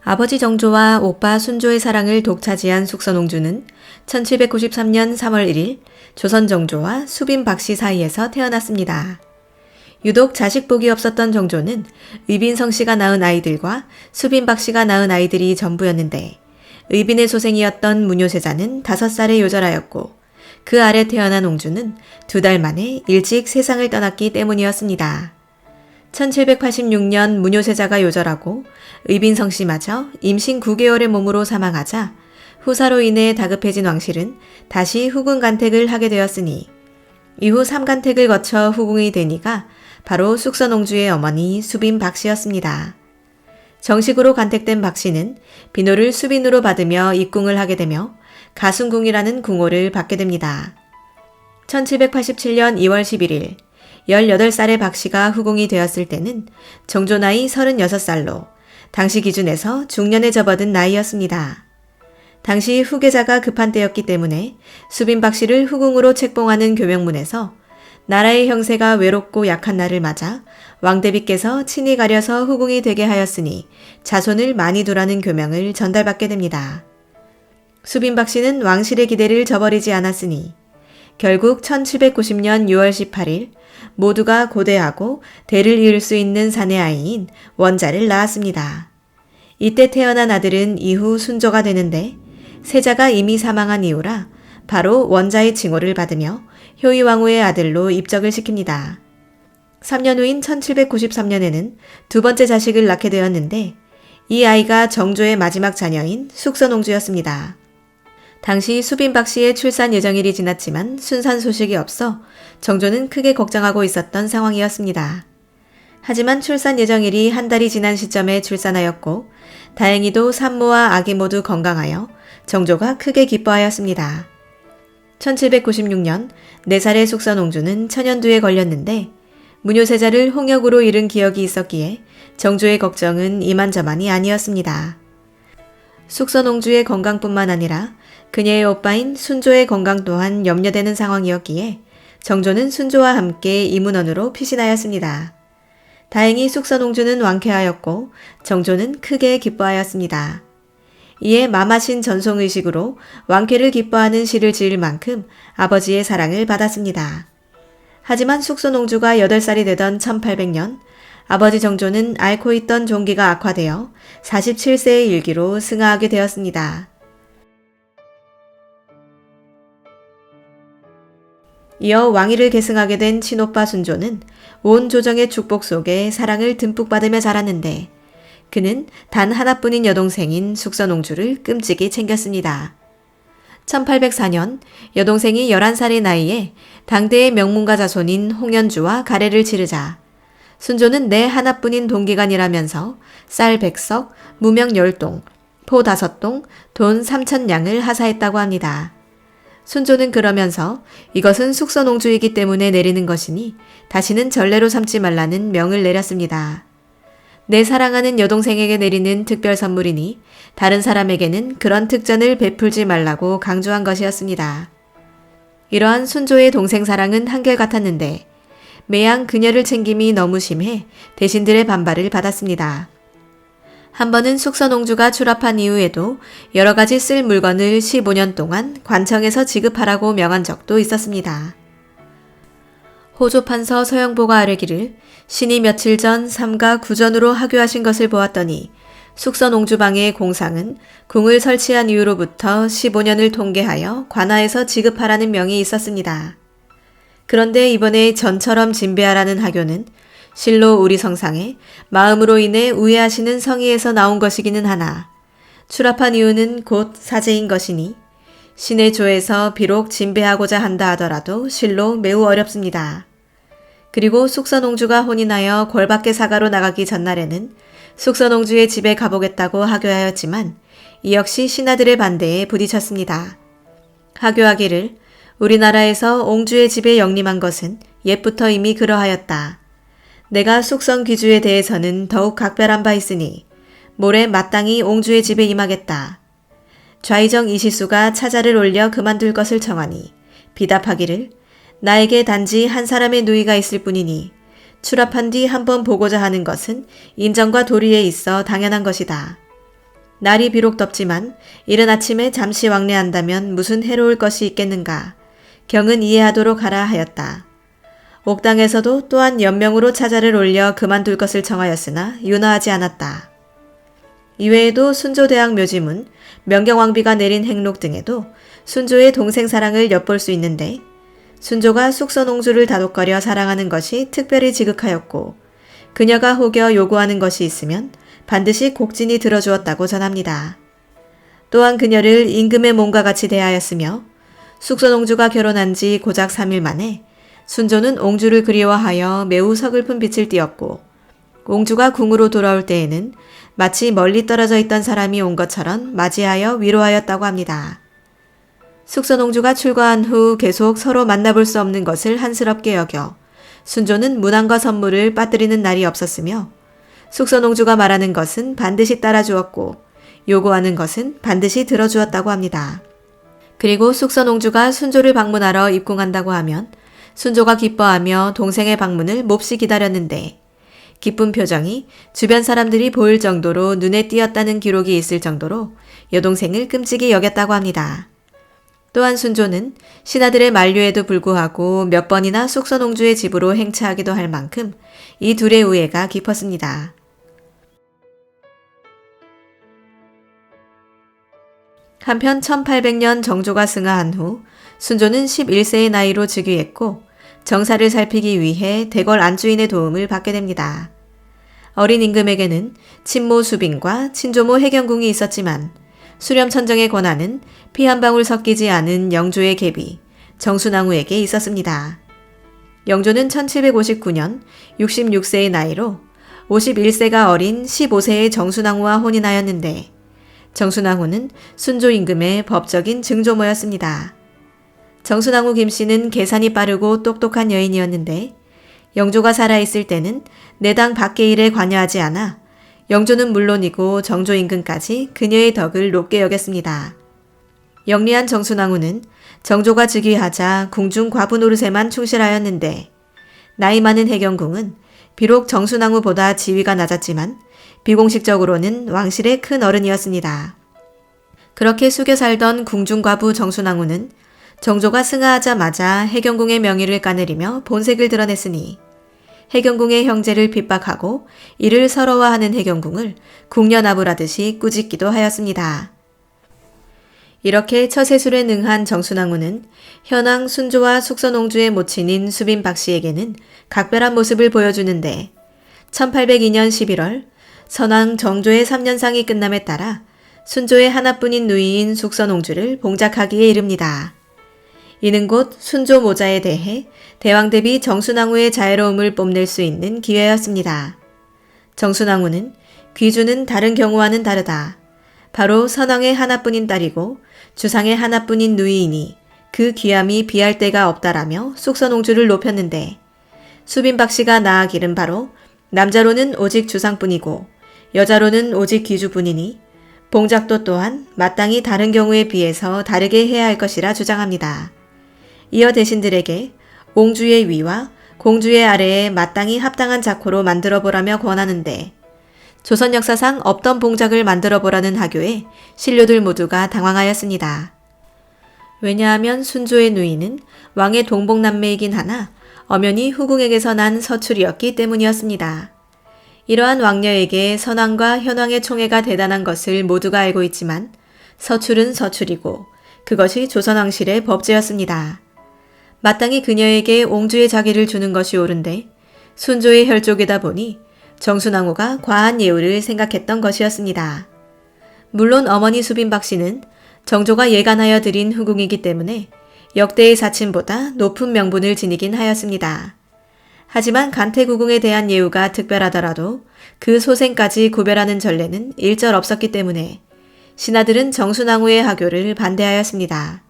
아버지 정조와 오빠 순조의 사랑을 독차지한 숙선옹주는 1793년 3월 1일 조선 정조와 수빈 박씨 사이에서 태어났습니다. 유독 자식복이 없었던 정조는 의빈성 씨가 낳은 아이들과 수빈 박씨가 낳은 아이들이 전부였는데 의빈의 소생이었던 문효세자는 5살에 요절하였고 그 아래 태어난 옹주는 2달 만에 일찍 세상을 떠났기 때문이었습니다. 1786년 문효세자가 요절하고 의빈성 씨마저 임신 9개월의 몸으로 사망하자 후사로 인해 다급해진 왕실은 다시 후궁 간택을 하게 되었으니 이후 3간택을 거쳐 후궁이 되니가 바로 숙선옹주의 어머니 수빈 박씨였습니다. 정식으로 간택된 박씨는 비노를 수빈으로 받으며 입궁을 하게 되며 가순궁이라는 궁호를 받게 됩니다. 1787년 2월 11일 18살의 박씨가 후궁이 되었을 때는 정조 나이 36살로 당시 기준에서 중년에 접어든 나이였습니다. 당시 후계자가 급한 때였기 때문에 수빈 박씨를 후궁으로 책봉하는 교명문에서 나라의 형세가 외롭고 약한 날을 맞아 왕대비께서 친히 가려서 후궁이 되게 하였으니 자손을 많이 두라는 교명을 전달받게 됩니다. 수빈 박씨는 왕실의 기대를 저버리지 않았으니 결국 1790년 6월 18일 모두가 고대하고 대를 이을 수 있는 사내 아이인 원자를 낳았습니다. 이때 태어난 아들은 이후 순조가 되는데 세자가 이미 사망한 이후라 바로 원자의 칭호를 받으며 효의왕후의 아들로 입적을 시킵니다. 3년 후인 1793년에는 두 번째 자식을 낳게 되었는데 이 아이가 정조의 마지막 자녀인 숙선옹주였습니다. 당시 수빈 박씨의 출산 예정일이 지났지만 순산 소식이 없어 정조는 크게 걱정하고 있었던 상황이었습니다. 하지만 출산 예정일이 한 달이 지난 시점에 출산하였고 다행히도 산모와 아기 모두 건강하여 정조가 크게 기뻐하였습니다. 1796년 4살의 숙선옹주는 천연두에 걸렸는데 문효세자를 홍역으로 잃은 기억이 있었기에 정조의 걱정은 이만저만이 아니었습니다. 숙선옹주의 건강뿐만 아니라 그녀의 오빠인 순조의 건강 또한 염려되는 상황이었기에 정조는 순조와 함께 이문원으로 피신하였습니다. 다행히 숙선옹주는 완쾌하였고 정조는 크게 기뻐하였습니다. 이에 마마신 전송의식으로 완쾌를 기뻐하는 시를 지을 만큼 아버지의 사랑을 받았습니다. 하지만 숙선옹주가 8살이 되던 1800년 아버지 정조는 앓고 있던 종기가 악화되어 47세의 일기로 승하하게 되었습니다. 이어 왕위를 계승하게 된 친오빠 순조는 온 조정의 축복 속에 사랑을 듬뿍 받으며 자랐는데 그는 단 하나뿐인 여동생인 숙선옹주를 끔찍이 챙겼습니다. 1804년 여동생이 11살의 나이에 당대의 명문가 자손인 홍연주와 가래를 치르자 순조는 내 하나뿐인 동기간이라면서 쌀 100석, 무명 10동, 포 5동, 돈 3,000냥을 하사했다고 합니다. 순조는 그러면서 이것은 숙선옹주이기 때문에 내리는 것이니 다시는 전례로 삼지 말라는 명을 내렸습니다. 내 사랑하는 여동생에게 내리는 특별 선물이니 다른 사람에게는 그런 특전을 베풀지 말라고 강조한 것이었습니다. 이러한 순조의 동생 사랑은 한결같았는데 매양 그녀를 챙김이 너무 심해 대신들의 반발을 받았습니다. 한 번은 숙선옹주가 출합한 이후에도 여러 가지 쓸 물건을 15년 동안 관청에서 지급하라고 명한 적도 있었습니다. 호조판서 서영보가 아뢰기를 신이 며칠 전 삼가 구전으로 하교하신 것을 보았더니 숙선옹주방의 공상은 궁을 설치한 이후로부터 15년을 통계하여 관하에서 지급하라는 명이 있었습니다. 그런데 이번에 전처럼 진배하라는 하교는 실로 우리 성상에 마음으로 인해 우애하시는 성의에서 나온 것이기는 하나 출합한 이유는 곧 사제인 것이니 신의 조에서 비록 진배하고자 한다 하더라도 실로 매우 어렵습니다. 그리고 숙선옹주가 혼인하여 궐밖에 사가로 나가기 전날에는 숙선옹주의 집에 가보겠다고 하교하였지만 이 역시 신하들의 반대에 부딪혔습니다. 하교하기를 우리나라에서 옹주의 집에 영림한 것은 옛부터 이미 그러하였다. 내가 숙성 귀주에 대해서는 더욱 각별한 바 있으니 모레 마땅히 옹주의 집에 임하겠다. 좌의정 이시수가 차자를 올려 그만둘 것을 청하니 비답하기를 나에게 단지 한 사람의 누이가 있을 뿐이니 출합한 뒤 한번 보고자 하는 것은 인정과 도리에 있어 당연한 것이다. 날이 비록 덥지만 이른 아침에 잠시 왕래한다면 무슨 해로울 것이 있겠는가. 경은 이해하도록 하라 하였다. 옥당에서도 또한 연명으로 차자를 올려 그만둘 것을 청하였으나 윤허하지 않았다. 이외에도 순조대학 묘지문, 명경왕비가 내린 행록 등에도 순조의 동생 사랑을 엿볼 수 있는데 순조가 숙선옹주를 다독거려 사랑하는 것이 특별히 지극하였고 그녀가 혹여 요구하는 것이 있으면 반드시 곡진이 들어주었다고 전합니다. 또한 그녀를 임금의 몸과 같이 대하였으며 숙선옹주가 결혼한 지 고작 3일 만에 순조는 옹주를 그리워하여 매우 서글픈 빛을 띠었고 옹주가 궁으로 돌아올 때에는 마치 멀리 떨어져 있던 사람이 온 것처럼 맞이하여 위로하였다고 합니다. 숙선옹주가 출가한 후 계속 서로 만나볼 수 없는 것을 한스럽게 여겨 순조는 문안과 선물을 빠뜨리는 날이 없었으며 숙선옹주가 말하는 것은 반드시 따라주었고 요구하는 것은 반드시 들어주었다고 합니다. 그리고 숙선옹주가 순조를 방문하러 입궁한다고 하면 순조가 기뻐하며 동생의 방문을 몹시 기다렸는데 기쁜 표정이 주변 사람들이 보일 정도로 눈에 띄었다는 기록이 있을 정도로 여동생을 끔찍이 여겼다고 합니다. 또한 순조는 신하들의 만류에도 불구하고 몇 번이나 숙선옹주의 집으로 행차하기도 할 만큼 이 둘의 우애가 깊었습니다. 한편 1800년 정조가 승하한 후 순조는 11세의 나이로 즉위했고 정사를 살피기 위해 대궐 안주인의 도움을 받게 됩니다. 어린 임금에게는 친모 수빈과 친조모 해경궁이 있었지만 수렴천정의 권한은 피 한 방울 섞이지 않은 영조의 계비 정순왕후에게 있었습니다. 영조는 1759년 66세의 나이로 51세가 어린 15세의 정순왕후와 혼인하였는데 정순왕후는 순조 임금의 법적인 증조모였습니다. 정순왕후 김씨는 계산이 빠르고 똑똑한 여인이었는데 영조가 살아있을 때는 내당 밖의 일에 관여하지 않아 영조는 물론이고 정조 임금까지 그녀의 덕을 높게 여겼습니다. 영리한 정순왕후는 정조가 즉위하자 궁중 과부 노릇에만 충실하였는데 나이 많은 해경궁은 비록 정순왕후보다 지위가 낮았지만 비공식적으로는 왕실의 큰 어른이었습니다. 그렇게 숙여 살던 궁중 과부 정순왕후는 정조가 승하하자마자 해경궁의 명예를 까내리며 본색을 드러냈으니 해경궁의 형제를 핍박하고 이를 서러워하는 해경궁을 궁녀나부라듯이 꾸짖기도 하였습니다. 이렇게 처세술에 능한 정순왕후는 현왕 순조와 숙선옹주의 모친인 수빈 박씨에게는 각별한 모습을 보여주는데 1802년 11월 선왕 정조의 3년상이 끝남에 따라 순조의 하나뿐인 누이인 숙선옹주를 봉작하기에 이릅니다. 이는 곧 순조 모자에 대해 대왕 대비 정순왕후의 자애로움을 뽐낼 수 있는 기회였습니다. 정순왕후는 귀주는 다른 경우와는 다르다. 바로 선왕의 하나뿐인 딸이고 주상의 하나뿐인 누이이니 그 귀함이 비할 데가 없다라며 숙선옹주를 높였는데 수빈 박씨가 낳아기른 바로 남자로는 오직 주상뿐이고 여자로는 오직 귀주뿐이니 봉작도 또한 마땅히 다른 경우에 비해서 다르게 해야 할 것이라 주장합니다. 이어 대신들에게 옹주의 위와 공주의 아래에 마땅히 합당한 자코로 만들어보라며 권하는데 조선 역사상 없던 봉작을 만들어보라는 하교에 신료들 모두가 당황하였습니다. 왜냐하면 순조의 누이는 왕의 동복남매이긴 하나 엄연히 후궁에게서 난 서출이었기 때문이었습니다. 이러한 왕녀에게 선왕과 현왕의 총애가 대단한 것을 모두가 알고 있지만 서출은 서출이고 그것이 조선왕실의 법제였습니다. 마땅히 그녀에게 옹주의 자기를 주는 것이 옳은데 순조의 혈족이다 보니 정순왕후가 과한 예우를 생각했던 것이었습니다. 물론 어머니 수빈 박씨는 정조가 예간하여 드린 후궁이기 때문에 역대의 사친보다 높은 명분을 지니긴 하였습니다. 하지만 간태구궁에 대한 예우가 특별하더라도 그 소생까지 구별하는 전례는 일절 없었기 때문에 신하들은 정순왕후의 하교를 반대하였습니다.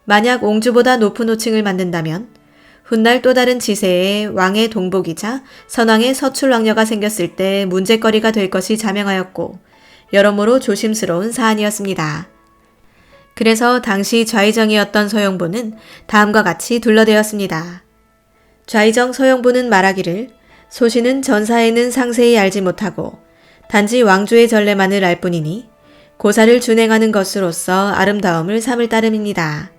만약 옹주보다 높은 호칭을 만든다면 훗날 또 다른 지세에 왕의 동복이자 선왕의 서출왕녀가 생겼을 때 문제거리가 될 것이 자명하였고 여러모로 조심스러운 사안이었습니다. 그래서 당시 좌의정이었던 서영부는 다음과 같이 둘러대었습니다. 좌의정 서영부는 말하기를 소신은 전사에는 상세히 알지 못하고 단지 왕조의 전례만을 알 뿐이니 고사를 준행하는 것으로서 아름다움을 삼을 따름입니다.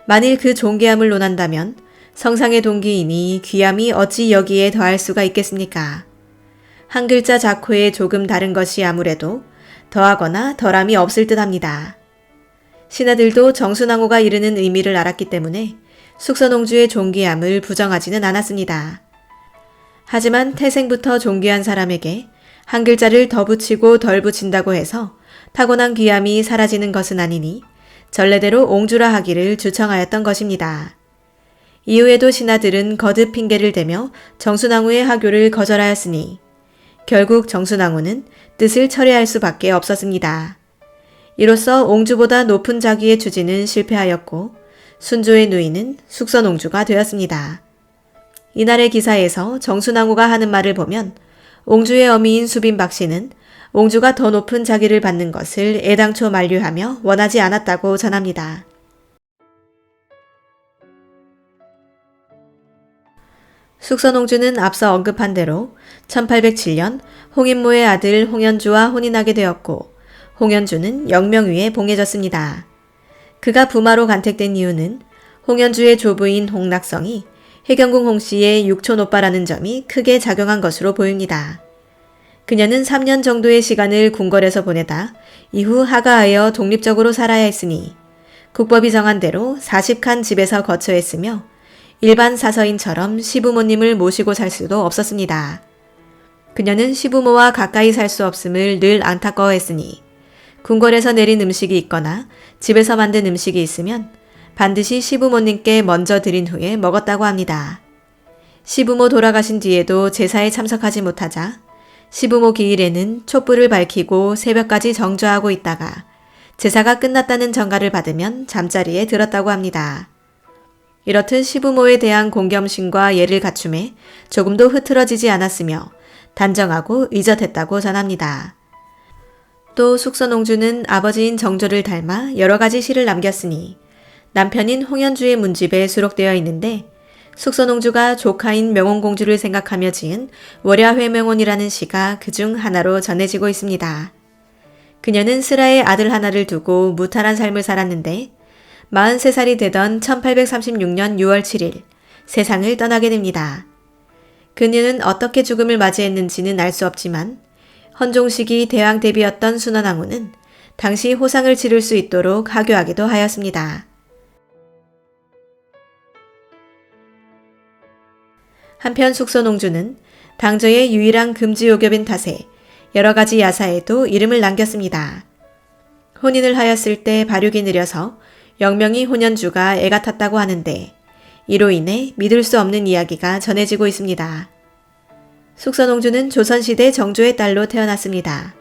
만일 그 존귀함을 논한다면 성상의 동기이니 귀함이 어찌 여기에 더할 수가 있겠습니까? 한 글자 작호에 조금 다른 것이 아무래도 더하거나 덜함이 없을 듯합니다. 신하들도 정순왕후가 이르는 의미를 알았기 때문에 숙선옹주의 존귀함을 부정하지는 않았습니다. 하지만 태생부터 존귀한 사람에게 한 글자를 더 붙이고 덜 붙인다고 해서 타고난 귀함이 사라지는 것은 아니니 전례대로 옹주라 하기를 주청하였던 것입니다. 이후에도 신하들은 거듭 핑계를 대며 정순왕후의 하교를 거절하였으니 결국 정순왕후는 뜻을 철회할 수밖에 없었습니다. 이로써 옹주보다 높은 자기의 추진은 실패하였고 순조의 누이는 숙선옹주가 되었습니다. 이날의 기사에서 정순왕후가 하는 말을 보면 옹주의 어미인 수빈 박씨는 옹주가 더 높은 자기를 받는 것을 애당초 만류하며 원하지 않았다고 전합니다. 숙선옹주는 앞서 언급한 대로 1807년 홍인모의 아들 홍연주와 혼인하게 되었고 홍연주는 영명위에 봉해졌습니다. 그가 부마로 간택된 이유는 홍연주의 조부인 홍낙성이 해경궁 홍씨의 육촌오빠라는 점이 크게 작용한 것으로 보입니다. 그녀는 3년 정도의 시간을 궁궐에서 보내다 이후 하가하여 독립적으로 살아야 했으니 국법이 정한 대로 40칸 집에서 거처했으며 일반 사서인처럼 시부모님을 모시고 살 수도 없었습니다. 그녀는 시부모와 가까이 살 수 없음을 늘 안타까워했으니 궁궐에서 내린 음식이 있거나 집에서 만든 음식이 있으면 반드시 시부모님께 먼저 드린 후에 먹었다고 합니다. 시부모 돌아가신 뒤에도 제사에 참석하지 못하자 시부모 기일에는 촛불을 밝히고 새벽까지 정주하고 있다가 제사가 끝났다는 전가를 받으면 잠자리에 들었다고 합니다. 이렇듯 시부모에 대한 공경심과 예를 갖춤에 조금도 흐트러지지 않았으며 단정하고 의젓했다고 전합니다. 또 숙선옹주는 아버지인 정조를 닮아 여러 가지 시를 남겼으니 남편인 홍연주의 문집에 수록되어 있는데 숙선옹주가 조카인 명원공주를 생각하며 지은 월야회명원이라는 시가 그중 하나로 전해지고 있습니다. 그녀는 슬하의 아들 하나를 두고 무탈한 삶을 살았는데 43살이 되던 1836년 6월 7일 세상을 떠나게 됩니다. 그녀는 어떻게 죽음을 맞이했는지는 알 수 없지만 헌종식이 대왕 대비였던 순원왕후는 당시 호상을 치를 수 있도록 하교하기도 하였습니다. 한편 숙선옹주는 당저의 유일한 금지오겹인 탓에 여러 가지 야사에도 이름을 남겼습니다. 혼인을 하였을 때 발육이 느려서 영명이 혼연주가 애가 탔다고 하는데 이로 인해 믿을 수 없는 이야기가 전해지고 있습니다. 숙선옹주는 조선시대 정조의 딸로 태어났습니다.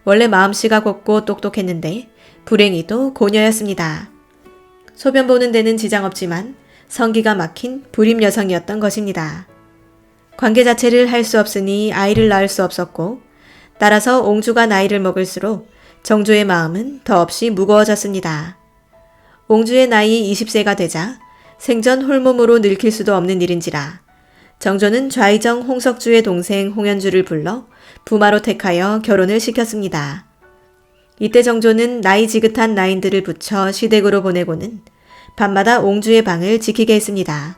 원래 마음씨가 곱고 똑똑했는데 불행히도 고녀였습니다. 소변 보는 데는 지장 없지만 성기가 막힌 불임 여성이었던 것입니다. 관계 자체를 할 수 없으니 아이를 낳을 수 없었고 따라서 옹주가 나이를 먹을수록 정조의 마음은 더없이 무거워졌습니다. 옹주의 나이 20세가 되자 생전 홀몸으로 늙힐 수도 없는 일인지라 정조는 좌의정 홍석주의 동생 홍연주를 불러 부마로 택하여 결혼을 시켰습니다. 이때 정조는 나이 지긋한 나인들을 붙여 시댁으로 보내고는 밤마다 옹주의 방을 지키게 했습니다.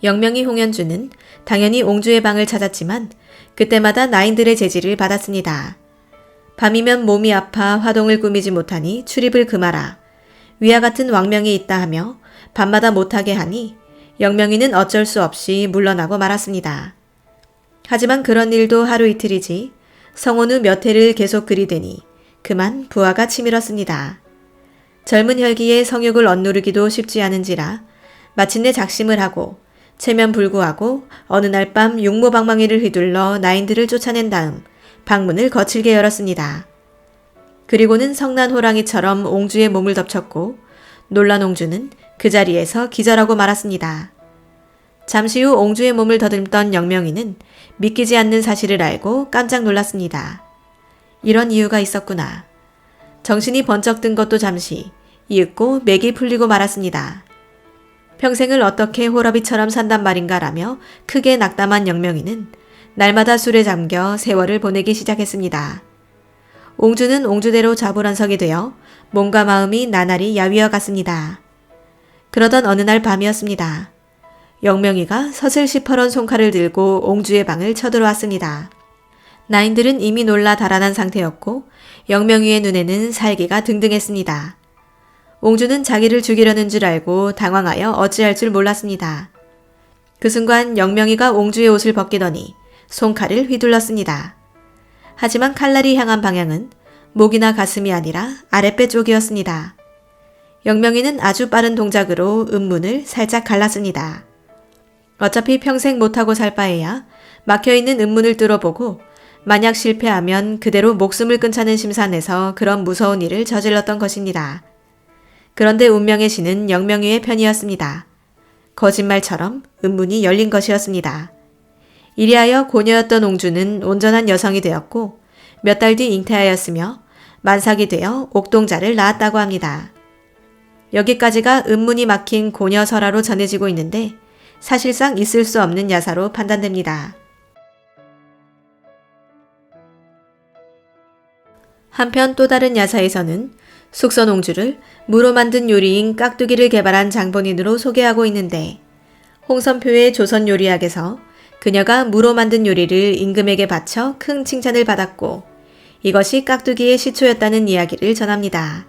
영명이 홍연주는 당연히 옹주의 방을 찾았지만 그때마다 나인들의 제지를 받았습니다. 밤이면 몸이 아파 화동을 꾸미지 못하니 출입을 금하라. 위와 같은 왕명이 있다 하며 밤마다 못하게 하니 영명이는 어쩔 수 없이 물러나고 말았습니다. 하지만 그런 일도 하루 이틀이지 성혼 후 몇 해를 계속 그리되니 그만 부하가 치밀었습니다. 젊은 혈기에 성욕을 억누르기도 쉽지 않은지라 마침내 작심을 하고 체면불구하고 어느 날 밤 육모방망이를 휘둘러 나인들을 쫓아낸 다음 방문을 거칠게 열었습니다. 그리고는 성난 호랑이처럼 옹주의 몸을 덮쳤고 놀란 옹주는 그 자리에서 기절하고 말았습니다. 잠시 후 옹주의 몸을 더듬던 영명이는 믿기지 않는 사실을 알고 깜짝 놀랐습니다. 이런 이유가 있었구나. 정신이 번쩍 든 것도 잠시 이윽고 맥이 풀리고 말았습니다. 평생을 어떻게 호라비처럼 산단 말인가라며 크게 낙담한 영명이는 날마다 술에 잠겨 세월을 보내기 시작했습니다. 옹주는 옹주대로 자불안석이 되어 몸과 마음이 나날이 야위어 갔습니다. 그러던 어느 날 밤이었습니다. 영명이가 서슬 시퍼런 손칼을 들고 옹주의 방을 쳐들어왔습니다. 나인들은 이미 놀라 달아난 상태였고 영명이의 눈에는 살기가 등등했습니다. 옹주는 자기를 죽이려는 줄 알고 당황하여 어찌할 줄 몰랐습니다. 그 순간 영명이가 옹주의 옷을 벗기더니 손칼을 휘둘렀습니다. 하지만 칼날이 향한 방향은 목이나 가슴이 아니라 아랫배 쪽이었습니다. 영명이는 아주 빠른 동작으로 음문을 살짝 갈랐습니다. 어차피 평생 못하고 살 바에야 막혀있는 음문을 뚫어보고 만약 실패하면 그대로 목숨을 끊자는 심산에서 그런 무서운 일을 저질렀던 것입니다. 그런데 운명의 신은 영명이의 편이었습니다. 거짓말처럼 음문이 열린 것이었습니다. 이리하여 고녀였던 옹주는 온전한 여성이 되었고 몇 달 뒤 잉태하였으며 만삭이 되어 옥동자를 낳았다고 합니다. 여기까지가 음문이 막힌 고녀 설화로 전해지고 있는데 사실상 있을 수 없는 야사로 판단됩니다. 한편 또 다른 야사에서는 숙선옹주를 무로 만든 요리인 깍두기를 개발한 장본인으로 소개하고 있는데 홍선표의 조선 요리학에서 그녀가 무로 만든 요리를 임금에게 바쳐 큰 칭찬을 받았고 이것이 깍두기의 시초였다는 이야기를 전합니다.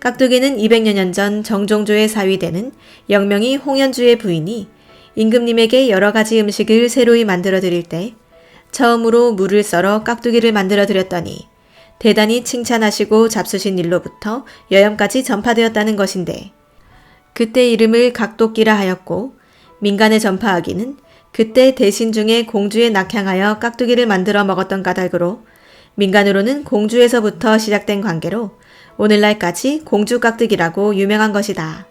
깍두기는 200여 년 전 정종조의 사위되는 영명이 홍연주의 부인이 임금님에게 여러 가지 음식을 새로이 만들어 드릴 때 처음으로 물을 썰어 깍두기를 만들어 드렸더니 대단히 칭찬하시고 잡수신 일로부터 여염까지 전파되었다는 것인데 그때 이름을 각도기라 하였고 민간에 전파하기는 그때 대신 중에 공주에 낙향하여 깍두기를 만들어 먹었던 까닭으로 민간으로는 공주에서부터 시작된 관계로 오늘날까지 공주 깍두기라고 유명한 것이다.